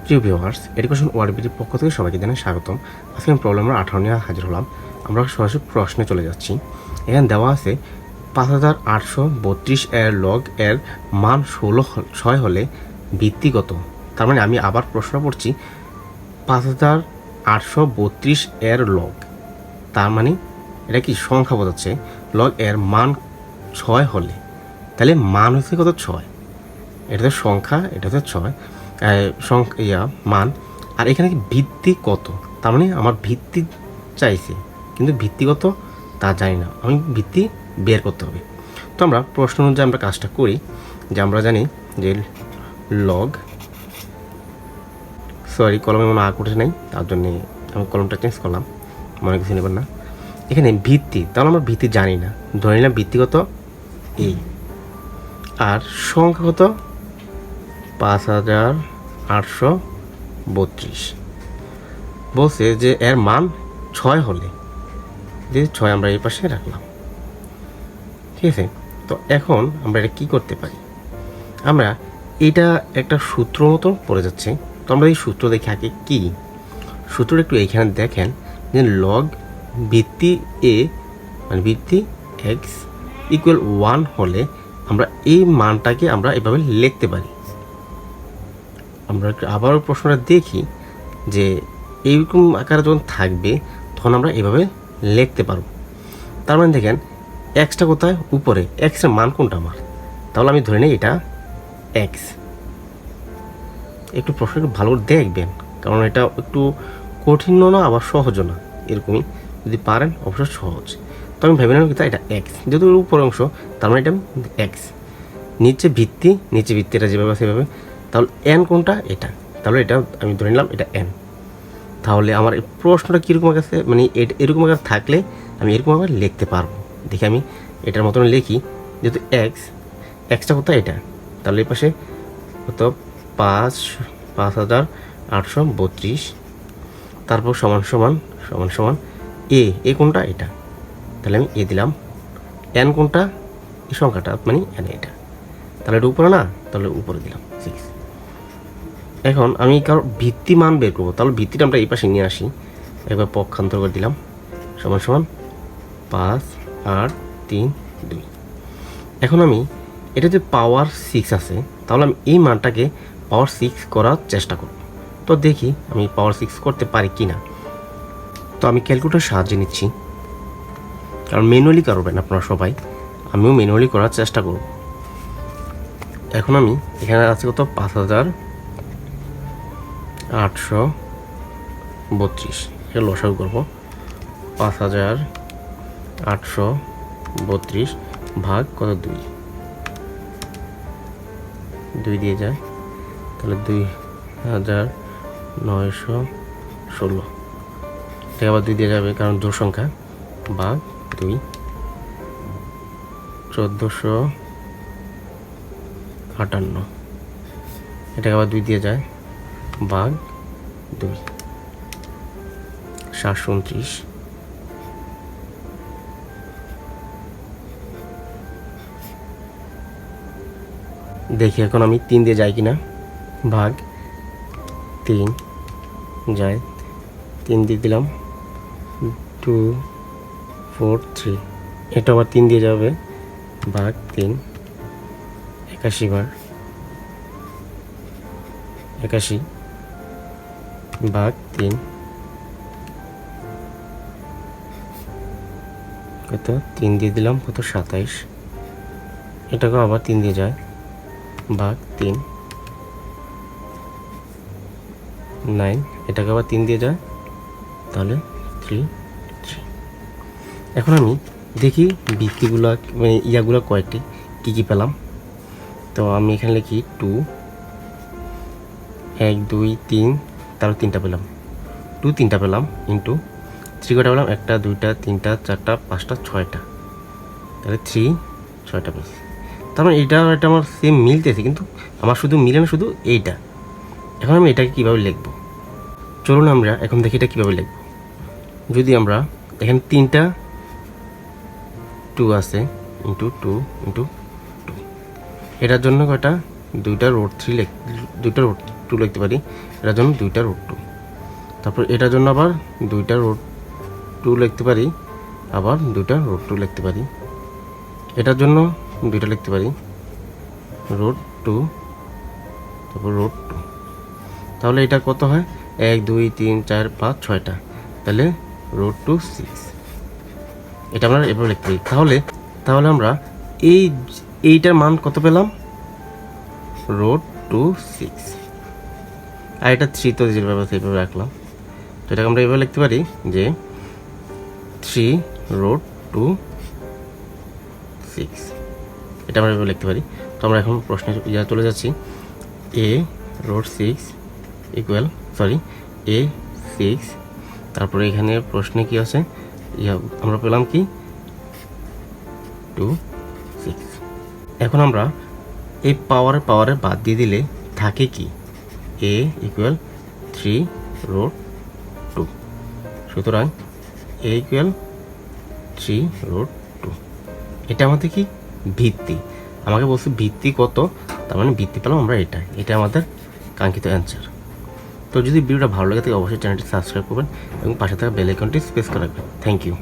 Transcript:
প্রিয় viewers, education ওয়ার্ডবিটির পক্ষ থেকে সবাইকে জানাই স্বাগতম। আজকে আমি প্রবলেম নম্বর 18 নিয়ে হাজির হলাম। আমরা সরাসরি প্রশ্নে চলে যাচ্ছি। এখানে দেওয়া আছে 5832 এর লগ এর মান 6 হলে ভিত্তি কত? তার মানে আমি আবার প্রশ্ন পড়ছি, 5832 এর লগ, তার মানে এটা কি সংখ্যা বোঝাচ্ছে। লগ এর মান 6 হলে, তাহলে মান হচ্ছে কত? 6। এটা তো সংখ্যা, এটা তো 6 মান। আর এখানে কি ভিত্তি কত? তার মানে আমার ভিত্তি চাইছে, কিন্তু ভিত্তি কত তা জানি না, আমি ভিত্তি বের করতে হবে। তো আমরা প্রশ্ন অনুযায়ী আমরা কাজটা করি, যে আমরা জানি যে লগ, সরি কলমে মনে আঁক উঠে নাই, তার জন্যে আমি কলমটা চেঞ্জ করলাম, মনে কিছু নেবেন না। এখানে ভিত্তি, তাহলে আমরা ভিত্তি জানি না, ধরে নিলাম ভিত্তি কত এই, আর সংখ্যা কত 5832। বলছে যে এর মান 6 হলে, যে 6 আমরা এই পাশে রাখলাম, ঠিক আছে। তো এখন আমরা এটা কী করতে পারি? আমরা এটা একটা সূত্র মতো পড়ে যাচ্ছে, তো আমরা এই সূত্র দেখে আগে কী সূত্রটা একটু এইখানে দেখেন, যে লগ ভিত্তি এ মানে ভিত্তি এক্স ইকুয়াল 1 হলে আমরা এই মানটাকে আমরা এভাবে লিখতে পারি। আমরা আবারও প্রশ্নটা দেখি, যে এইরকম আকারে যখন থাকবে তখন আমরা এভাবে লিখতে পারবো। তার মানে দেখেন এক্সটা কোথায়? উপরে। এক্সের মান কোনটা আমার? তাহলে আমি ধরে নিই এটা এক্স। একটু প্রশ্ন একটু ভালো করে দেখবেন, কারণ এটা একটু কঠিনও না আবার সহজও না, এরকমই। যদি পারেন অবশ্যই সহজ। তো আমি ভেবে নিলাম এটা এক্স, যেহেতু উপরের অংশ, তার মানে এটা এক্স। নিচে ভিত্তি এটা যেভাবে সেভাবে। তাহলে এন কোনটা? এটা। তাহলে এটা আমি ধরে নিলাম এটা এন। তাহলে আমার এই প্রশ্নটা কীরকম কাছে, মানে এরকম আকার থাকলে আমি এরকম আবার লিখতে পারবো। দেখি আমি এটার মতন লিখি, যেহেতু এক্সটা কোথায়? এটা। তাহলে এই পাশে কত? 5832। তারপর সমান সমান এ কোনটা? এটা। তাহলে আমি এ দিলাম। এন কোনটা? এই সংখ্যাটা মানে এন, এটা। তাহলে এটা উপরে না, তাহলে উপরে দিলাম 6। এখন আমি কারো ভিত্তি মান বের করবো, তাহলে ভিত্তিটা আমরা এই পাশে নিয়ে আসি, একবার পক্ষান্তর করে দিলাম, সমান 5 8 3 2। এখন আমি এটা যে পাওয়ার 6 আছে, তাহলে আমি এই মানটাকে পাওয়ার 6 করার চেষ্টা করব। তো দেখি আমি পাওয়ার 6 করতে পারি কি না। তো আমি ক্যালকুলেটর সাহায্যে নিচ্ছি, কারণ ম্যানুয়ালি করবেন আপনারা সবাই, আমিও ম্যানুয়ালি করার চেষ্টা করব। এখন আমি এখানে আছে কত? 5832। এটা লসাগু করবো। 5832 ভাগ কত? 2 দিয়ে যায়, তাহলে 2916। এটা আবার 2 দিয়ে যাবে, কারণ জোড় সংখ্যা, ভাগ 2, 1458। এটাকে আবার 2 দিয়ে যায়, ভাগ 2, 729। দেখি এখন আমি 3 দিয়ে যাই কিনা, ভাগ 3 যায়, 3 দিয়ে দিলাম, 2 4 3। এটা আবার 3 দিয়ে যাবে, ভাগ 3, 81 বার 81 ভাগ 3 কত? 3 দিয়ে দিলাম কত? 27। এটাকেও আবার 3 দিয়ে যায়, ভাগ 3 9। এটাকে আবার 3 দিয়ে যায়, তাহলে 3 3। এখন আমি দেখি ভিত্তিগুলো মানে ইয়াগুলো কয়েকটি কী পেলাম। তো আমি এখানে লিখি 2 1 2 3, তারপর 3টা পেলাম, 2 3টা পেলাম, ইন্টু 3 কটা পেলাম? 1টা 2টা 3টা 4টা 5টা 6টা, তাহলে 3 6টা পেয়েছি। তার মানে এটা আমার সেম মিলতেছে, কিন্তু আমার শুধু মিলে না শুধু এইটা। এখন আমি এটাকে কীভাবে লিখবো? চলুন আমরা এখন দেখি এটা কীভাবে লিখবো। যদি আমরা এখানে 3টা 2 আছে, ইন্টু 2 ইন্টু 2, এটার জন্য কয়টা? 2টা √3 2টা √2 2 লিখতে পারি, এটার জন্য 2টা রুট 2। তারপর এটার জন্য আবার 2টা রুট 2 লিখতে পারি, আবার 2টা রুট 2 লিখতে পারি। এটার জন্য 2টা লিখতে পারি, রুট 2, তারপর রুট 2। তাহলে এটা কত হয়? 1 2 3 4 5 6টা, তাহলে রুট 2 6। এটা আমরা এভাবে লিখতে পারি। তাহলে আমরা এইটার মান কত পেলাম? রুট 2 6। আর এটা 3 তো যেভাবে সেইভাবে রাখলাম। তো এটাকে আমরা এভাবে লিখতে পারি যে 3 রুট 2 6। এটা আমরা এভাবে লিখতে পারি। তো আমরা এখন প্রশ্নে চলে যাচ্ছি। a রুট 6 ইকুয়াল a 6, তারপরে এখানে প্রশ্নে কি আছে, আমরা পেলাম কি 2 6। এখন আমরা এই পাওয়ারে বাদ দিয়ে দিলে থাকে কি a ইকুয়াল 3 রুট 2। সুতরাং a ইকুয়াল 3 রুট 2। এটা আমাদের কি ভিত্তি, আমাকে বলছে ভিত্তি কত, তার মানে ভিত্তি পেলাম আমরা এটা আমাদের কাঙ্ক্ষিত অ্যান্সার। তো যদি ভিডিওটা ভালো লাগে থাকে অবশ্যই চ্যানেলটি সাবস্ক্রাইব করবেন এবং পাশে থাকা বেল আইকনটি প্রেস করে রাখবেন। Thank you.